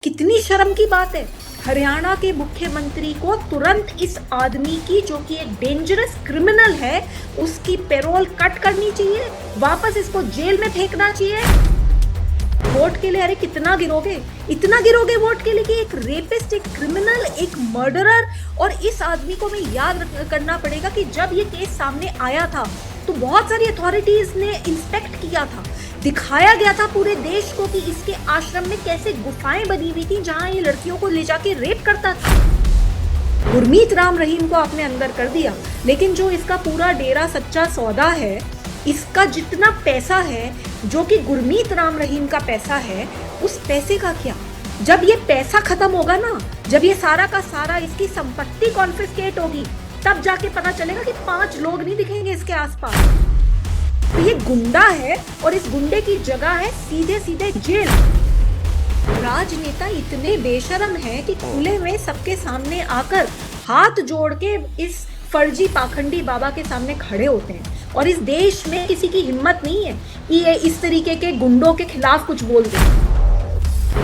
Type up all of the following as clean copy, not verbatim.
कितनी शर्म की बात है। हरियाणा के मुख्यमंत्री को तुरंत इस आदमी की, जो कि एक डेंजरस क्रिमिनल है, उसकी पैरोल कट करनी चाहिए, वापस इसको जेल में फेंकना चाहिए। वोट के लिए? अरे कितना गिरोगे, इतना गिरोगे वोट के लिए कि एक रेपिस्ट, एक क्रिमिनल, एक मर्डरर। और इस आदमी को मैं याद करना पड़ेगा कि जब ये केस सामने आया था तो बहुत सारी अथॉरिटीज ने इंस्पेक्ट किया था, दिखाया गया था पूरे देश को कि इसके आश्रम में कैसे गुफाएं बनी हुई थी जहां ये लड़कियों को ले जाके रेप करता था। गुरमीत राम रहीम को आपने अंदर कर दिया, लेकिन जो इसका पूरा डेरा सच्चा सौदा है, इसका जितना पैसा है जो कि गुरमीत राम रहीम का पैसा है, उस पैसे का क्या? जब ये पैसा खत्म होगा ना, जब ये सारा का सारा इसकी संपत्ति कॉन्फिस्केट होगी, तब जाके पता चलेगा कि 5 लोग नहीं दिखेंगे इसके आसपास। तो ये गुंडा है और इस गुंडे की जगह है सीधे सीधे जेल। राजनेता इतने बेशर्म हैं कि खुले में सबके सामने आकर हाथ जोड़ के इस फर्जी पाखंडी बाबा के सामने खड़े होते हैं। और इस देश में किसी की हिम्मत नहीं है कि ये इस तरीके के गुंडों के खिलाफ कुछ बोल दे।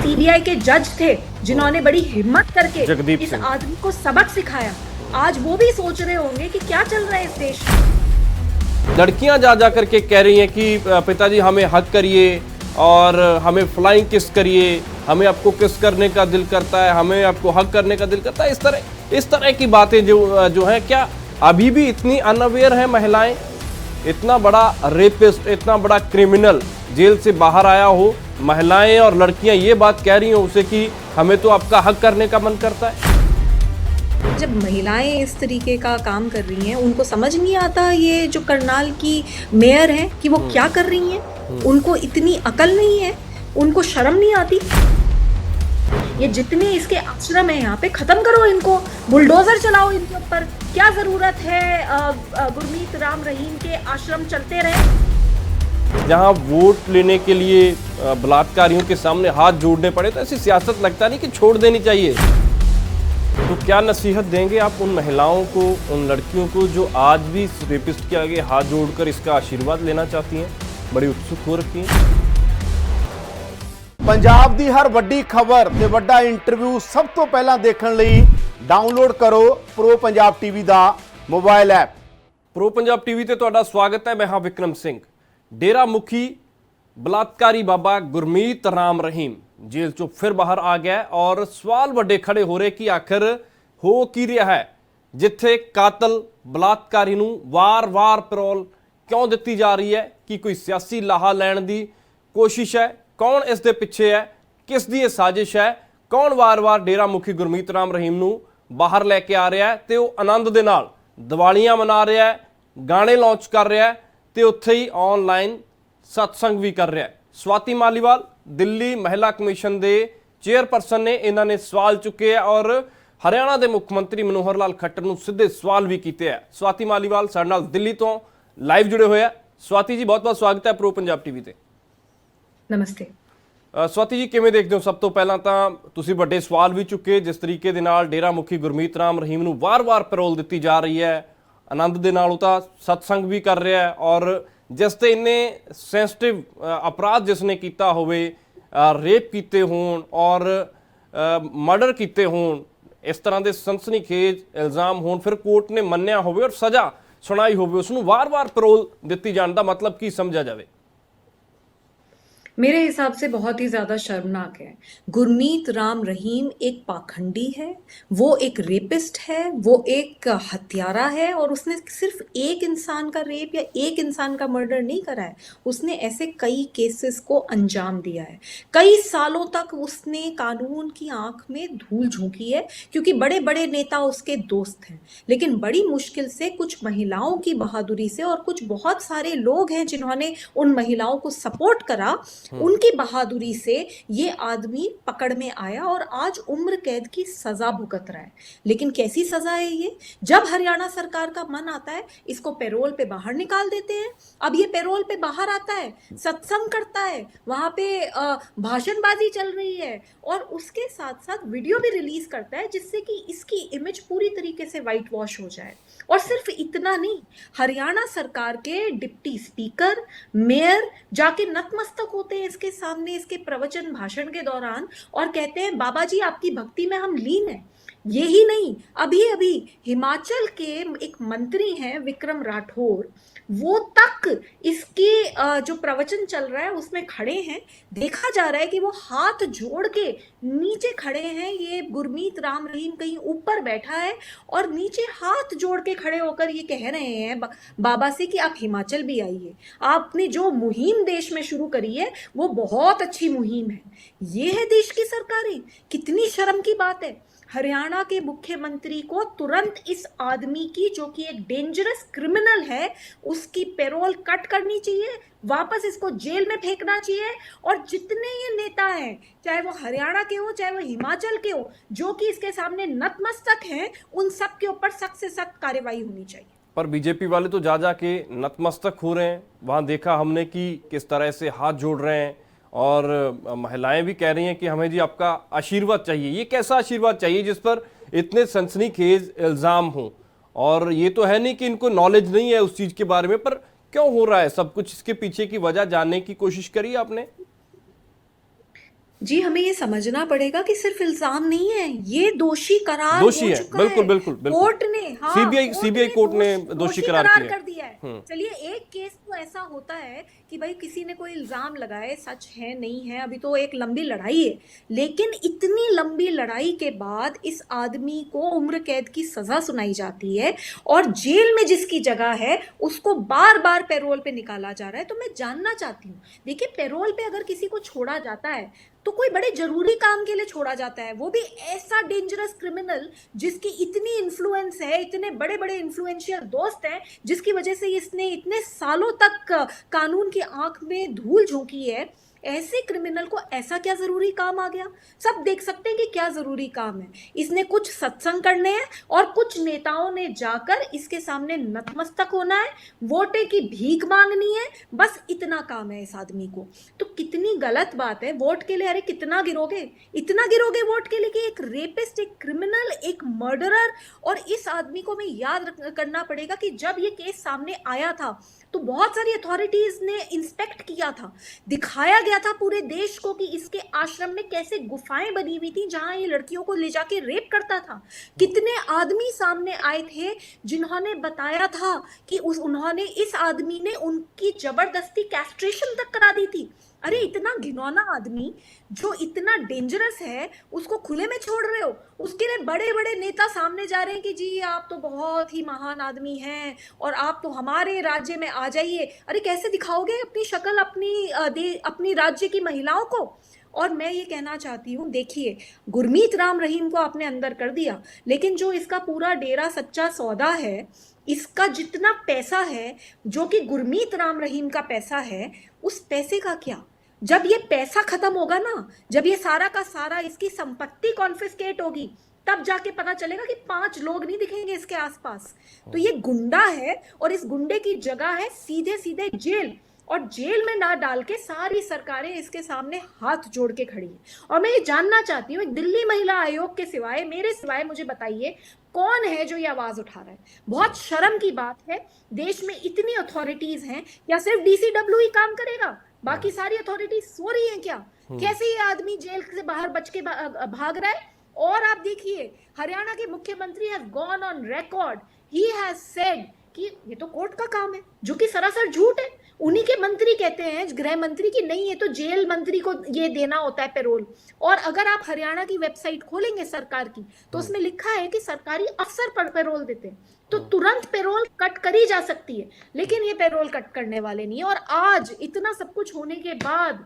सीबीआई के जज थे जिन्होंने बड़ी हिम्मत करके इस आदमी को सबक सिखाया। आज वो भी सोच रहे होंगे कि क्या चल रहा है इस देश में। लड़कियां जा करके कह रही हैं कि पिताजी हमें हक करिए और हमें फ्लाइंग किस करिए, हमें आपको किस करने का दिल करता है, हमें आपको हक करने का दिल करता है। इस तरह की बातें जो हैं, क्या अभी भी इतनी अनअवेयर हैं महिलाएं? इतना बड़ा रेपिस्ट, इतना बड़ा क्रिमिनल जेल से बाहर आया हो, महिलाएं और लड़कियां ये बात कह रही हैं उसे कि हमें तो आपका हक करने का मन करता है। जब महिलाएं इस तरीके का काम कर रही हैं, उनको समझ नहीं आता ये जो करनाल की मेयर है कि वो क्या कर रही हैं। उनको इतनी अकल नहीं है, उनको शर्म नहीं आती। ये जितने इसके आश्रम है यहाँ पे, खत्म करो इनको, बुलडोजर चलाओ इनके ऊपर। क्या जरूरत है गुरमीत राम रहीम के आश्रम चलते रहे। जहां वोट लेने के लिए बलात्कारियों के सामने हाथ जोड़ने पड़े, तो ऐसी सियासत लगता नहीं कि छोड़ देनी चाहिए। तो क्या नसीहत देंगे आप उन महिलाओं को, उन लड़कियों को जो आज भी इस रेपिस्ट के आगे हाथ जोड़कर इसका आशीर्वाद लेना चाहती हैं, बड़ी उत्सुक हो रखी हैं? पंजाब दी हर वड्डी खबर ते वड्डा इंटरव्यू सब तो पहला देखने लई डाउनलोड करो प्रो पंजाब टीवी दा mobile app. Pro Punjab TV ते तुहाडा स्वागत है। मैं हाँ विक्रम सिंह। डेरा मुखी बलात्कारी बाबा गुरमीत राम रहीम जेल चों फिर बाहर आ गया और सवाल वड्डे खड़े हो रहे कि आखिर हो की रहा है, जिथे कातल बलात्कारी नूं वार-वार पैरोल क्यों दित्ती जा रही है? कि कोई सियासी लाहा लैण दी कोशिश है? कौन इस दे पिछे है? किस दी साजिश है? कौन वार-वार डेरा मुखी गुरमीत राम रहीम नूं बाहर लैके आ रहा है ते वो आनंद दे नाल दिवालियां मना रहा है, गाने लॉन्च कर रहा है ते उत्थे ही ऑनलाइन सत्संग भी कर रहा है। स्वाति मालीवाल दिल्ली महिला कमीशन के चेयरपर्सन ने इन्होंने सवाल चुके हैं और हरियाणा के मुख्यमंत्री मनोहर लाल खट्टर नूं सीधे सवाल भी किए हैं। स्वाति मालीवाल साडे नाल दिल्ली तो लाइव जुड़े हुए हैं। स्वाति जी, बहुत बहुत स्वागत है प्रो पंजाब टीवी ते। नमस्ते। स्वाति जी, किवें देखते हो? सब तो पहला तो तुसीं वड्डे सवाल भी चुके, जिस तरीके दे नाल डेरा मुखी गुरमीत राम रहीम नूं वार-वार पैरोल दित्ती जा रही है, आनंद दे नाल उह सत्संग भी कर रहा है, और जिसते इन्ने सेंसिटिव अपराध जिसने किया होवे, रेप किए होण और मर्डर किए होण, इस तरह के सनसनीखेज इल्जाम होण, फिर कोर्ट ने मन्निया होवे और सज़ा सुनाई होवे, उसनूं वार-वार पैरोल दित्ती जाण दा मतलब की समझा जाए? मेरे हिसाब से बहुत ही ज़्यादा शर्मनाक है। गुरमीत राम रहीम एक पाखंडी है, वो एक रेपिस्ट है, वो एक हत्यारा है, और उसने सिर्फ एक इंसान का रेप या एक इंसान का मर्डर नहीं करा है, उसने ऐसे कई केसेस को अंजाम दिया है। कई सालों तक उसने कानून की आंख में धूल झोंकी है, क्योंकि बड़े बड़े नेता उसके दोस्त हैं। लेकिन बड़ी मुश्किल से कुछ महिलाओं की बहादुरी से, और कुछ बहुत सारे लोग हैं जिन्होंने उन महिलाओं को सपोर्ट करा, उनकी बहादुरी से ये आदमी पकड़ में आया और आज उम्र कैद की सजा भुगत रहा है। लेकिन कैसी सजा है ये? जब हरियाणा सरकार का मन आता है, इसको पैरोल पे बाहर निकाल देते हैं। अब ये पैरोल पे बाहर आता है, सत्संग करता है, वहां पे भाषणबाजी चल रही है, और उसके साथ साथ वीडियो भी रिलीज करता है, जिससे कि इसकी इमेज पूरी तरीके से वाइट वॉश हो जाए। और सिर्फ इतना नहीं, हरियाणा सरकार के डिप्टी स्पीकर, मेयर जाके नतमस्तक होते करते हैं इसके सामने इसके प्रवचन भाषण के दौरान और कहते हैं बाबा जी आपकी भक्ति में हम लीन हैं। यही नहीं, अभी अभी हिमाचल के एक मंत्री हैं विक्रम राठौर, वो तक इसके जो प्रवचन चल रहा है उसमें खड़े हैं। देखा जा रहा है कि वो हाथ जोड़ के नीचे खड़े हैं। ये गुरमीत राम रहीम कहीं ऊपर बैठा है और नीचे हाथ जोड़ के खड़े होकर ये कह रहे हैं बाबा से कि आप हिमाचल भी आइए, आपने जो मुहिम देश में शुरू करी है वो बहुत अच्छी मुहिम है। ये है देश की सरकारें। कितनी शर्म की बात है। हरियाणा के मुख्यमंत्री को तुरंत इस आदमी की, जो कि एक डेंजरस क्रिमिनल है, उसकी पैरोल कट करनी चाहिए, वापस इसको जेल में फेंकना चाहिए। और जितने ये नेता हैं, चाहे वो हरियाणा के हो चाहे वो हिमाचल के हो, जो कि इसके सामने नतमस्तक हैं, उन सब के ऊपर सख्त से सख्त कार्रवाई होनी चाहिए। पर बीजेपी वाले तो जा के नतमस्तक हो रहे हैं। वहां देखा हमने कि किस तरह से हाथ जोड़ रहे हैं और महिलाएं भी कह रही हैं कि हमें जी आपका आशीर्वाद चाहिए। ये कैसा आशीर्वाद चाहिए जिस पर इतने सनसनीखेज इल्जाम हो? और ये तो है नहीं कि इनको नॉलेज नहीं है उस चीज के बारे में, पर क्यों हो रहा है सब कुछ? इसके पीछे की वजह जानने की कोशिश करी आपने? जी, हमें ये समझना पड़ेगा कि सिर्फ इल्जाम नहीं है, ये दोषी करार दोषी हो है, चुका बिल्कुल है। बिल्कुल बिल्कुल। कोर्ट ने, हाँ, सीबीआई कोर्ट ने दोषी करार किया कर दिया है। चलिए, एक केस तो ऐसा होता है कि भाई किसी ने कोई इल्जाम लगाए, सच है नहीं है, अभी तो एक लंबी लड़ाई है। लेकिन इतनी लंबी लड़ाई के बाद इस आदमी को उम्र कैद की सजा सुनाई जाती है और जेल में जिसकी जगह है उसको बार बार पैरोल पे निकाला जा रहा है। तो मैं जानना चाहती हूँ, देखिए, पैरोल पे अगर किसी को छोड़ा जाता है तो कोई बड़े जरूरी काम के लिए छोड़ा जाता है, वो भी ऐसा डेंजरस क्रिमिनल जिसकी इतनी इन्फ्लुएंस है, इतने बड़े बड़े इन्फ्लुएंशियल दोस्त हैं, जिसकी वजह से इसने इतने सालों तक कानून की आंख में धूल झोंकी है। ऐसे क्रिमिनल को ऐसा क्या जरूरी काम आ गया? सब देख सकते हैं कि क्या जरूरी काम है। इसने कुछ सत्संग करने हैं और कुछ नेताओं ने जाकर इसके सामने नतमस्तक होना है, वोटे की भीख मांगनी है, बस इतना काम है इस आदमी को। तो कितनी गलत बात है। वोट के लिए, अरे कितना गिरोगे, इतना गिरोगे वोट के लिए कि एक रेपिस्ट, एक क्रिमिनल, एक मर्डरर। और इस आदमी को हमें याद करना पड़ेगा कि जब ये केस सामने आया था तो बहुत सारी अथॉरिटीज ने इंस्पेक्ट किया था, दिखाया गया था पूरे देश को कि इसके आश्रम में कैसे गुफाएं बनी हुई थी जहां ये लड़कियों को ले जाके रेप करता था। कितने आदमी सामने आए थे जिन्होंने बताया था कि उन्होंने, इस आदमी ने उनकी जबरदस्ती कैस्ट्रेशन तक करा दी थी। अरे इतना घिनौना आदमी जो इतना डेंजरस है, उसको खुले में छोड़ रहे हो। उसके लिए बड़े बड़े नेता सामने जा रहे हैं कि जी आप तो बहुत ही महान आदमी हैं और आप तो हमारे राज्य में आ जाइए। अरे कैसे दिखाओगे अपनी शक्ल अपनी राज्य की महिलाओं को? और मैं ये कहना चाहती हूँ, देखिए, गुरमीत राम रहीम को आपने अंदर कर दिया, लेकिन जो इसका पूरा डेरा सच्चा सौदा है, इसका जितना पैसा है जो कि गुरमीत राम रहीम का पैसा है, उस पैसे का क्या? जब ये पैसा खत्म होगा ना, जब ये सारा का सारा इसकी संपत्ति कॉन्फिस्केट होगी, तब जाके पता चलेगा कि 5 लोग नहीं दिखेंगे इसके आसपास। तो ये गुंडा है और इस गुंडे की जगह है सीधे सीधे जेल। और जेल में ना डाल के सारी सरकारें इसके सामने हाथ जोड़ के खड़ी हैं। और मैं ये जानना चाहती हूँ, एक दिल्ली महिला आयोग के सिवाय, मेरे सिवाय, मुझे बताइए कौन है जो ये आवाज उठा रहा है? बहुत शर्म की बात है। देश में इतनी अथॉरिटीज हैं, या सिर्फ डीसीडब्ल्यू ही काम करेगा? बाकी सारी अथॉरिटीज सो रही हैं क्या? कैसे ये आदमी जेल से बाहर बच के भाग रहा है? और आप देखिए, हरियाणा के मुख्यमंत्री have gone on record, he has said कि ये तो कोर्ट का काम है, जो कि सरासर झूठ है। उन्हीं के मंत्री कहते हैं, गृह मंत्री, की नहीं, ये तो जेल मंत्री को ये देना होता है पैरोल। और अगर आप हरियाणा की वेबसाइट खोलेंगे सरकार की, तो उसमें लिखा है कि सरकारी अफसर पर पैरोल देते हैं, तो तुरंत पैरोल कट करी जा सकती है। लेकिन ये पैरोल कट करने वाले नहीं है। और आज इतना सब कुछ होने के बाद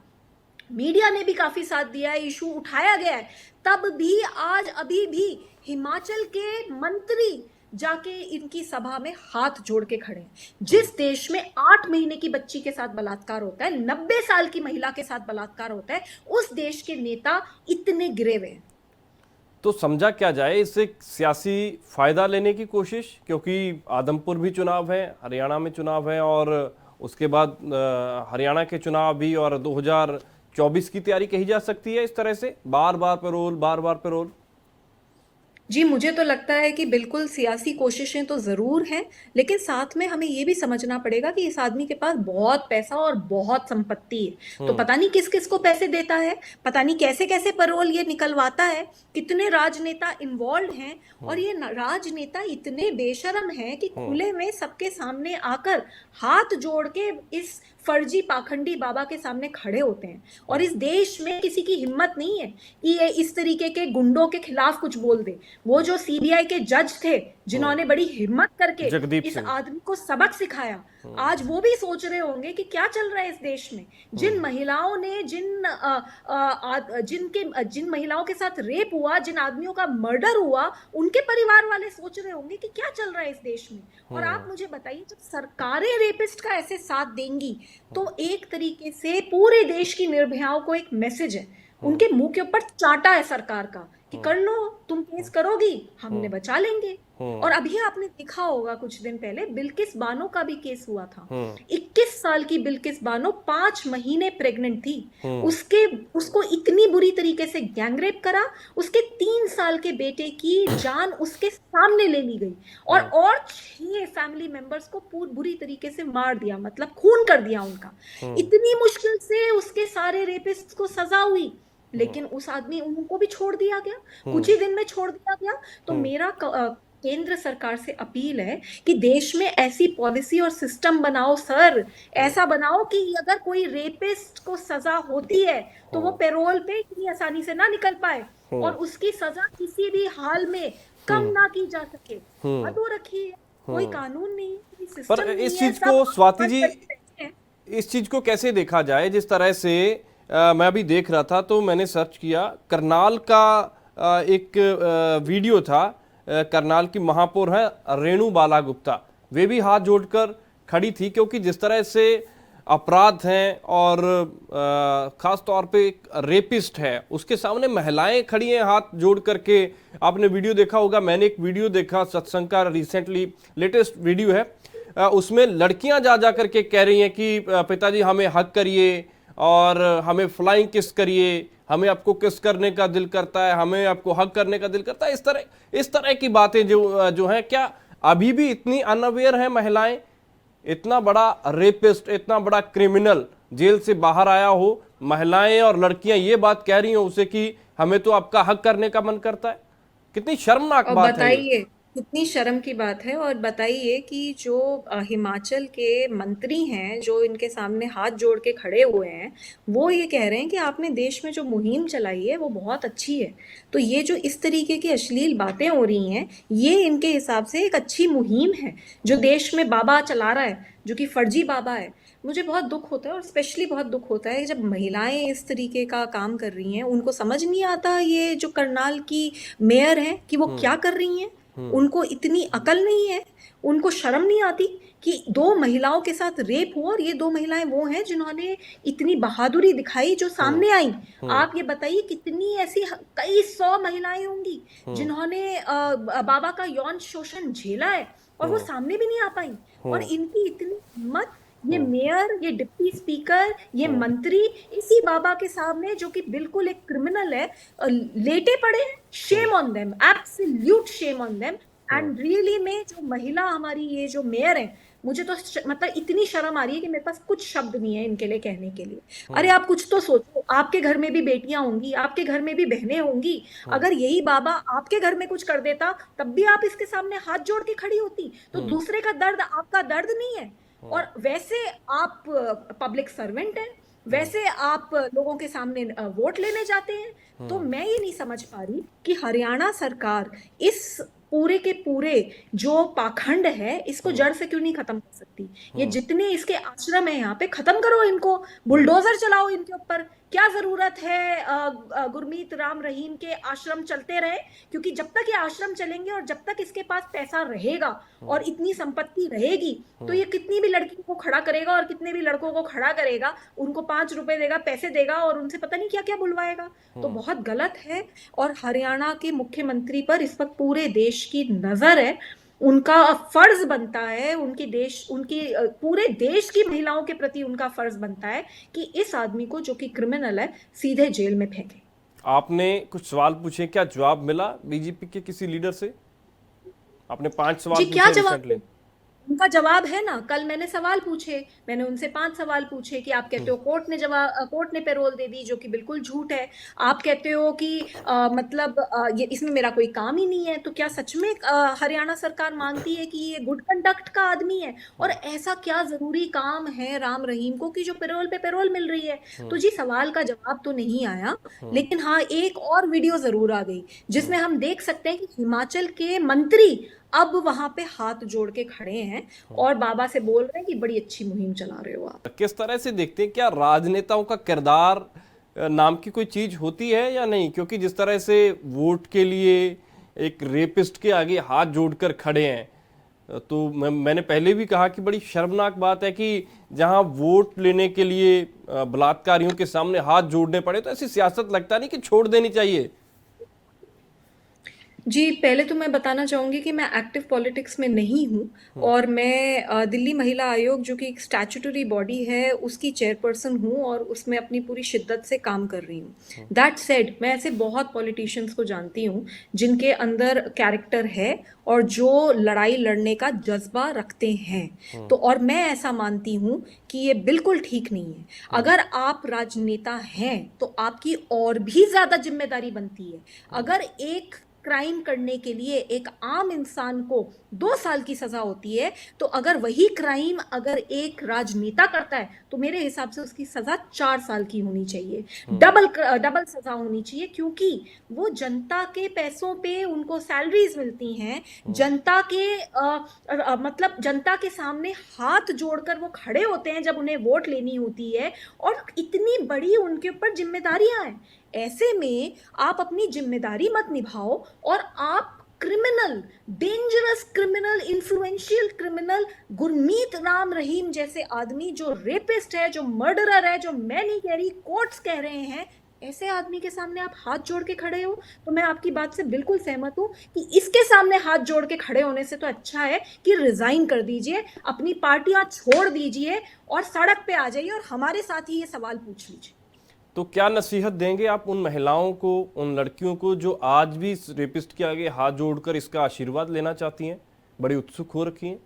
मीडिया ने भी काफी साथ दिया है, इशू उठाया गया है, तब भी आज अभी भी हिमाचल के मंत्री जाके इनकी सभा में हाथ जोड़ के खड़े हैं। जिस देश में 8 महीने की बच्ची के साथ बलात्कार होता है, 90 साल की महिला के साथ बलात्कार होता है, उस देश के नेता इतने गिरे हुए हैं। तो समझा क्या जाए, इससे सियासी फायदा लेने की कोशिश? क्योंकि आदमपुर भी चुनाव है, हरियाणा में चुनाव है, और उसके बाद हरियाणा के चुनाव भी, और 2024 की तैयारी कही जा सकती है। इस तरह से बार बार पैरोल, बार बार पैरोल। जी, मुझे तो लगता है कि बिल्कुल सियासी कोशिशें तो ज़रूर हैं, लेकिन साथ में हमें ये भी समझना पड़ेगा कि इस आदमी के पास बहुत पैसा और बहुत संपत्ति है। तो पता नहीं किस-किस को पैसे देता है, पता नहीं कैसे-कैसे पैरोल ये निकलवाता है, कितने राजनेता इन्वॉल्व्ड हैं और ये राजनेता इतने बेशर्म हैं कि खुले में सबके सामने आकर हाथ जोड़ के इस फर्जी पाखंडी बाबा के सामने खड़े होते हैं। और इस देश में किसी की हिम्मत नहीं है कि ये इस तरीके के गुंडों के खिलाफ कुछ बोल दे। वो जो सीबीआई के जज थे जिन्होंने बड़ी हिम्मत करके जगदीप इस सिंह। आदमी को सबक सिखाया, आज वो भी सोच रहे होंगे कि क्या चल रहा है इस देश में। जिन महिलाओं ने जिन महिलाओं के साथ रेप हुआ, जिन आदमियों का मर्डर हुआ, उनके परिवार वाले सोच रहे होंगे कि क्या चल रहा है इस देश में। और आप मुझे बताइए, जब सरकारें रेपिस्ट का ऐसे साथ देंगी तो एक तरीके से पूरे देश की निर्भयाओं को एक मैसेज है, उनके मुंह के ऊपर चाटा है सरकार का कि कर लो, तुम केस करोगी, हमने बचा लेंगे। और अभी आपने देखा होगा कुछ दिन पहले बिल्किस बानो का भी केस हुआ था। 21 साल की बिल्किस बानो 5 महीने प्रेग्नेंट थी। उसको इतनी बुरी तरीके से गैंगरेप करा, उसके 3 साल के बेटे की जान उसके सामने ले ली गई और 6 फैमिली मेंबर्स को बुरी तरीके से मार दिया, मतलब खून कर दिया उनका। इतनी मुश्किल से उसके सारे रेपिस्ट को सजा हुई, लेकिन उस आदमी उनको भी छोड़ दिया गया, कुछ ही दिन में छोड़ दिया गया। तो मेरा केंद्र सरकार से अपील है कि देश में ऐसी पॉलिसी और सिस्टम बनाओ सर, ऐसा बनाओ कि अगर कोई रेपिस्ट को सजा होती है तो वो पैरोल पे इतनी आसानी से ना निकल पाए और उसकी सजा किसी भी हाल में कम ना की जा सके। हद हो रखी है, कोई कानून नहीं, कोई सिस्टम पर नहीं इस है, चीज सब को स्वाति जी, हैं। इस चीज को कैसे देखा जाए? जिस तरह से मैं अभी देख रहा था तो मैंने सर्च किया, करनाल का एक वीडियो था। करनाल की महापौर है रेणु बाला गुप्ता, वे भी हाथ जोड़कर खड़ी थी, क्योंकि जिस तरह से अपराध हैं और खास तौर पे एक रेपिस्ट है उसके सामने महिलाएं खड़ी हैं हाथ जोड़ करके। आपने वीडियो देखा होगा, मैंने एक वीडियो देखा सत्संग का, रिसेंटली लेटेस्ट वीडियो है, उसमें लड़कियां जा जा करके कह रही हैं कि पिताजी हमें हक करिए और हमें फ्लाइंग किस करिए, हमें आपको किस करने का दिल करता है, हमें आपको हक करने का दिल करता है। इस तरह की बातें जो हैं, क्या अभी भी इतनी अनअवेयर हैं महिलाएं? इतना बड़ा रेपिस्ट, इतना बड़ा क्रिमिनल जेल से बाहर आया हो, महिलाएं और लड़कियां ये बात कह रही हैं उसे कि हमें तो आपका हक करने का मन करता है। कितनी शर्मनाक बात है। बताइए कितनी शर्म की बात है। और बताइए कि जो हिमाचल के मंत्री हैं, जो इनके सामने हाथ जोड़ के खड़े हुए हैं, वो ये कह रहे हैं कि आपने देश में जो मुहिम चलाई है वो बहुत अच्छी है। तो ये जो इस तरीके की अश्लील बातें हो रही हैं, ये इनके हिसाब से एक अच्छी मुहिम है जो देश में बाबा चला रहा है, जो कि फर्जी बाबा है। मुझे बहुत दुख होता है और स्पेशली बहुत दुख होता है जब महिलाएं इस तरीके का काम कर रही हैं। उनको समझ नहीं आता ये जो करनाल की मेयर है कि वो क्या कर रही हैं। उनको इतनी अकल नहीं है, उनको शर्म नहीं आती कि 2 महिलाओं के साथ रेप हुआ और ये 2 महिलाएं वो हैं जिन्होंने इतनी बहादुरी दिखाई, जो सामने आई। आप ये बताइए कितनी ऐसी कई 100 महिलाएं होंगी जिन्होंने बाबा का यौन शोषण झेला है और वो सामने भी नहीं आ पाई। और इनकी इतनी हिम्मत, ये मेयर, ये डिप्टी स्पीकर, ये मंत्री इसी बाबा के सामने, जो कि बिल्कुल एक क्रिमिनल है, लेटे पड़े हैं। Shame on them, absolute shame on them. And really में जो महिला हमारी ये जो मेयर है, मुझे तो मतलब इतनी शर्म आ रही है कि मेरे पास कुछ शब्द नहीं है इनके लिए कहने के लिए। अरे आप कुछ तो सोचो, आपके घर में भी बेटियां होंगी, आपके घर में भी बहनें होंगी। अगर यही बाबा आपके घर में कुछ कर देता तब भी आप इसके सामने हाथ जोड़ के खड़ी होती। तो दूसरे का दर्द आपका दर्द नहीं है। और वैसे आप पब्लिक सर्वेंट हैं, वैसे आप लोगों के सामने वोट लेने जाते हैं। तो मैं ये नहीं समझ पा रही कि हरियाणा सरकार इस पूरे के पूरे जो पाखंड है इसको जड़ से क्यों नहीं खत्म कर सकती। ये जितने इसके आश्रम है यहाँ पे, खत्म करो इनको, बुलडोजर चलाओ इनके ऊपर। क्या जरूरत है गुरमीत राम रहीम के आश्रम चलते रहे, क्योंकि जब तक ये आश्रम चलेंगे और जब तक इसके पास पैसा रहेगा और इतनी संपत्ति रहेगी, तो ये कितनी भी लड़की को खड़ा करेगा और कितने भी लड़कों को खड़ा करेगा, उनको 5 रुपए देगा, पैसे देगा और उनसे पता नहीं क्या क्या बुलवाएगा। तो बहुत गलत है। और हरियाणा के मुख्यमंत्री पर इस वक्त पूरे देश की नजर है। उनका फर्ज बनता है, उनकी पूरे देश की महिलाओं के प्रति उनका फर्ज बनता है कि इस आदमी को, जो कि क्रिमिनल है, सीधे जेल में फेंके। आपने कुछ सवाल पूछे, क्या जवाब मिला बीजेपी के किसी लीडर से? आपने 5 सवाल जी, क्या पूछे जवाब रिसेंटली। उनका जवाब है ना, कल मैंने सवाल पूछे, मैंने उनसे 5 सवाल पूछे कि आप कहते हो कोर्ट ने पैरोल दे दी, जो कि बिल्कुल झूठ है। आप कहते हो कि मतलब ये इसमें मेरा कोई काम ही नहीं है, तो क्या सच में हरियाणा सरकार मानती है कि ये गुड कंडक्ट का आदमी है? और ऐसा क्या ज़रूरी काम है राम रहीम को कि जो पैरोल पे पैरोल मिल रही है? तो जी, सवाल का जवाब तो नहीं आया, लेकिन हाँ, एक और वीडियो ज़रूर आ गई, जिसमें हम देख सकते हैं कि हिमाचल के मंत्री अब वहां पे हाथ जोड़ के खड़े हैं और बाबा से बोल रहे हैं कि बड़ी अच्छी मुहिम चला रहे हो आप। किस तरह से देखते हैं, क्या राजनेताओं का किरदार नाम की कोई चीज होती है या नहीं? क्योंकि जिस तरह से वोट के लिए एक रेपिस्ट के आगे हाथ जोड़कर खड़े हैं, तो मैंने पहले भी कहा कि बड़ी शर्मनाक बात है कि जहां वोट लेने के लिए बलात्कारियों के सामने हाथ जोड़ने पड़े, तो ऐसी सियासत लगता नहीं कि छोड़ देनी चाहिए। जी, पहले तो मैं बताना चाहूँगी कि मैं एक्टिव पॉलिटिक्स में नहीं हूँ और मैं दिल्ली महिला आयोग, जो कि एक स्टैट्यूटरी बॉडी है, उसकी चेयरपर्सन हूँ और उसमें अपनी पूरी शिद्दत से काम कर रही हूँ। दैट सेड, मैं ऐसे बहुत पॉलिटिशियंस को जानती हूँ जिनके अंदर कैरेक्टर है और जो लड़ाई लड़ने का जज्बा रखते हैं। तो और मैं ऐसा मानती हूँ कि ये बिल्कुल ठीक नहीं है। अगर आप राजनेता हैं तो आपकी और भी ज़्यादा जिम्मेदारी बनती है। अगर एक क्राइम करने के लिए एक आम इंसान को 2 साल की सजा होती है, तो अगर वही क्राइम अगर एक राजनेता करता है तो मेरे हिसाब से उसकी सजा 4 साल की होनी चाहिए। डबल सजा होनी चाहिए, क्योंकि वो जनता के पैसों पे उनको सैलरीज मिलती हैं। जनता के मतलब जनता के सामने हाथ जोड़कर वो खड़े होते हैं जब उन्हें वोट लेनी होती है, और इतनी बड़ी उनके ऊपर जिम्मेदारियां हैं। ऐसे में आप अपनी जिम्मेदारी मत निभाओ और आप criminal, dangerous criminal, influential criminal Gurmeet Ram Rahim जैसे आदमी, जो रेपिस्ट है, जो मर्डरर है, जो मैं नहीं कह रही, कोर्ट्स कह रहे हैं, ऐसे आदमी के सामने आप हाथ जोड़ के खड़े हो। तो मैं आपकी बात से बिल्कुल सहमत हूं कि इसके सामने हाथ जोड़ के खड़े होने से तो अच्छा है कि रिजाइन कर दीजिए, अपनी पार्टियां छोड़ दीजिए और सड़क पे आ जाइए और हमारे साथ ही ये सवाल पूछ लीजिए। तो क्या नसीहत देंगे आप उन महिलाओं को, उन लड़कियों को जो आज भी इस रेपिस्ट के आगे हाथ जोड़कर इसका आशीर्वाद लेना चाहती हैं, बड़ी उत्सुक हो रखी हैं?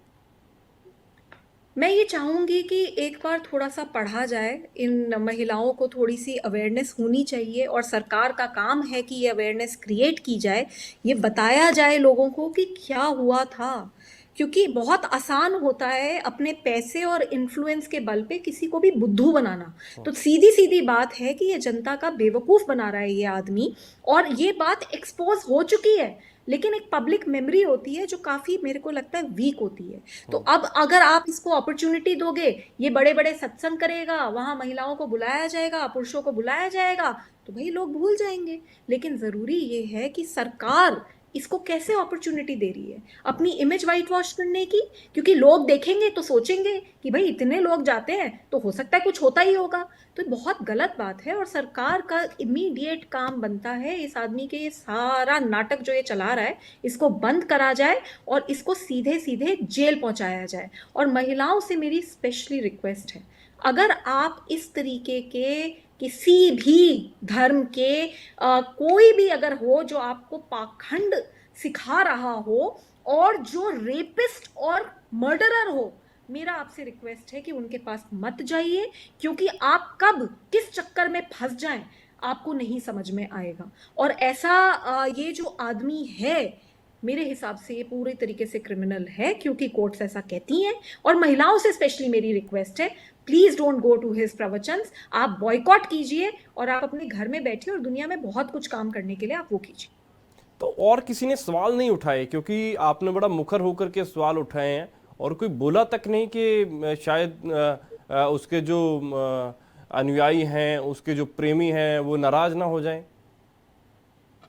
मैं ये चाहूँगी कि एक बार थोड़ा-सा पढ़ा जाए, इन महिलाओं को थोड़ी सी अवेयरनेस होनी चाहिए और सरकार का काम है कि ये अवेयरनेस क्रिएट की जाए, ये बताया जाए लोगों को कि क्या हुआ था। क्योंकि बहुत आसान होता है अपने पैसे और इन्फ्लुएंस के बल पे किसी को भी बुद्धू बनाना। तो सीधी-सीधी बात है कि ये जनता का बेवकूफ़ बना रहा है ये आदमी, और ये बात एक्सपोज़ हो चुकी है। लेकिन एक पब्लिक मेमोरी होती है जो काफ़ी, मेरे को लगता है, वीक होती है। तो अब अगर आप इसको अपॉर्चुनिटी दोगे, ये बड़े-बड़े सत्संग करेगा, वहाँ महिलाओं को बुलाया जाएगा, पुरुषों को बुलाया जाएगा, तो भाई लोग भूल जाएँगे। लेकिन ज़रूरी ये है कि सरकार इसको कैसे अपॉर्चुनिटी दे रही है अपनी इमेज वाइट वॉश करने की, क्योंकि लोग देखेंगे तो सोचेंगे कि भाई इतने लोग जाते हैं तो हो सकता है कुछ होता ही होगा। तो बहुत गलत बात है और सरकार का इमीडिएट काम बनता है इस आदमी के ये सारा नाटक जो ये चला रहा है, इसको बंद करा जाए और इसको सीधे सीधे जेल पहुंचाया जाए। और महिलाओं से मेरी स्पेशली रिक्वेस्ट है, अगर आप इस तरीके के किसी भी धर्म के कोई भी अगर हो जो आपको पाखंड सिखा रहा हो और जो रेपिस्ट और मर्डरर हो, मेरा आपसे रिक्वेस्ट है कि उनके पास मत जाइए, क्योंकि आप कब किस चक्कर में फंस जाएं आपको नहीं समझ में आएगा। और ऐसा ये जो आदमी है, मेरे हिसाब से ये पूरे तरीके से क्रिमिनल है, क्योंकि कोर्ट्स ऐसा कहती हैं। और महिलाओं से स्पेशली मेरी रिक्वेस्ट है, please don't go to his प्रवचन्स। आप बॉयकॉट कीजिए और आप अपने घर में बैठिए और दुनिया में बहुत कुछ काम करने के लिए आप वो कीजिए। तो और किसी ने सवाल नहीं उठाए? क्योंकि आपने बड़ा मुखर होकर के सवाल उठाए हैं और कोई बोला तक नहीं कि शायद उसके जो अनुयायी हैं, उसके जो प्रेमी हैं, वो नाराज ना हो जाएं।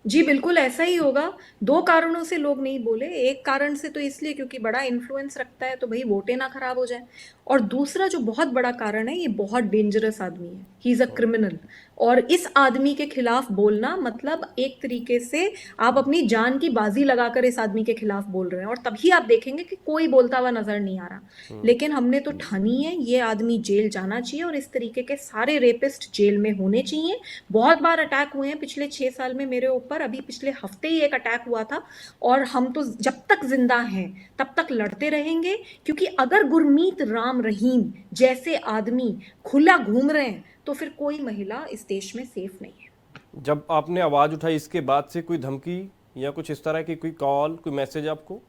जी, बिल्कुल ऐसा ही होगा। 2 कारणों से लोग नहीं बोले। एक कारण से तो इसलिए क्योंकि बड़ा इन्फ्लुएंस रखता है, तो भई वोटें ना खराब हो जाएँ। और दूसरा जो बहुत बड़ा कारण है, ये बहुत डेंजरस आदमी है। He is a criminal. और इस आदमी के खिलाफ बोलना मतलब एक तरीके से आप अपनी जान की बाजी लगाकर इस आदमी के खिलाफ बोल रहे हैं, और तभी आप देखेंगे कि कोई बोलता हुआ नजर नहीं आ रहा। लेकिन हमने तो ठानी है ये आदमी जेल जाना चाहिए, और इस तरीके के सारे रेपिस्ट जेल में होने चाहिए। बहुत बार अटैक हुए हैं पिछले 6 साल में मेरे ऊपर, अभी पिछले हफ्ते ही एक अटैक हुआ था, और हम तो जब तक जिंदा हैं तब तक लड़ते रहेंगे, क्योंकि अगर गुरमीत राम रहीम जैसे आदमी खुला घूम रहे हैं तो फिर कोई महिला इस देश में सेफ नहीं है। जब आपने आवाज उठाई इसके बाद से कोई धमकी या कुछ इस तरह की कोई कॉल, कोई मैसेज आपको?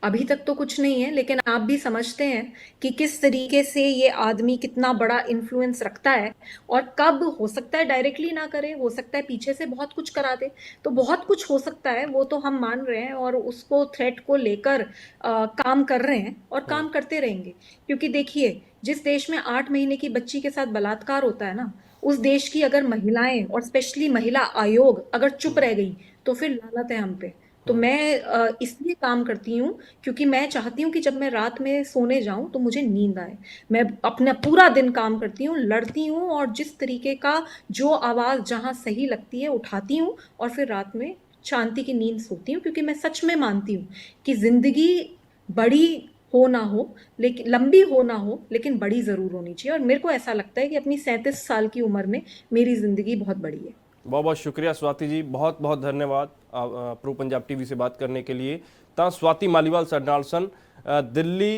अभी तक तो कुछ नहीं है, लेकिन आप भी समझते हैं कि किस तरीके से ये आदमी कितना बड़ा इन्फ्लुएंस रखता है, और कब हो सकता है डायरेक्टली ना करे, हो सकता है पीछे से बहुत कुछ करा दे, तो बहुत कुछ हो सकता है, वो तो हम मान रहे हैं और उसको थ्रेट को लेकर काम कर रहे हैं और काम करते रहेंगे। क्योंकि देखिए, जिस देश में 8 महीने की बच्ची के साथ बलात्कार होता है ना, उस देश की अगर महिलाएं और स्पेशली महिला आयोग अगर चुप रह गई तो फिर लानत है हम पे। तो मैं इसलिए काम करती हूँ क्योंकि मैं चाहती हूँ कि जब मैं रात में सोने जाऊं तो मुझे नींद आए। मैं अपना पूरा दिन काम करती हूँ, लड़ती हूँ, और जिस तरीके का जो आवाज़ जहाँ सही लगती है उठाती हूँ, और फिर रात में शांति की नींद सोती हूँ, क्योंकि मैं सच में मानती हूँ कि ज़िंदगी बड़ी हो ना हो, लेकिन लंबी हो ना हो, लेकिन बड़ी ज़रूर होनी चाहिए। और मेरे को ऐसा लगता है कि अपनी 37 साल की उम्र में मेरी ज़िंदगी बहुत बड़ी है। बहुत बहुत शुक्रिया स्वाति जी, बहुत बहुत धन्यवाद प्रो पंजाब टीवी से बात करने के लिए। ਤਾਂ स्वाति मालीवाल ਸਾਡੇ ਨਾਲ ਸਨ। ਦਿੱਲੀ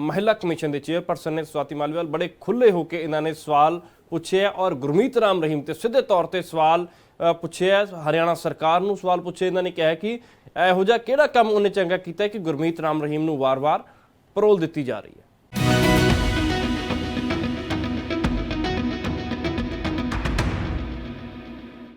महिला कमीशन के चेयरपर्सन ने स्वाति मालीवाल बड़े खुले होकर इन्होंने सवाल पूछे और गुरमीत राम रहीम ते सीधे तौर पर सवाल पूछे। हरियाणा सरकार नूं सवाल पूछे, इन्होंने कहा कि ਇਹੋ ਜਿਹਾ ਕਿਹੜਾ ਕੰਮ ਉਹਨੇ ਚੰਗਾ ਕੀਤਾ ਕਿ ਗੁਰਮੀਤ ਰਾਮ ਰਹੀਮ ਨੂੰ ਵਾਰ-ਵਾਰ ਪਰੋਲ ਦਿੱਤੀ ਜਾ ਰਹੀ ਹੈ।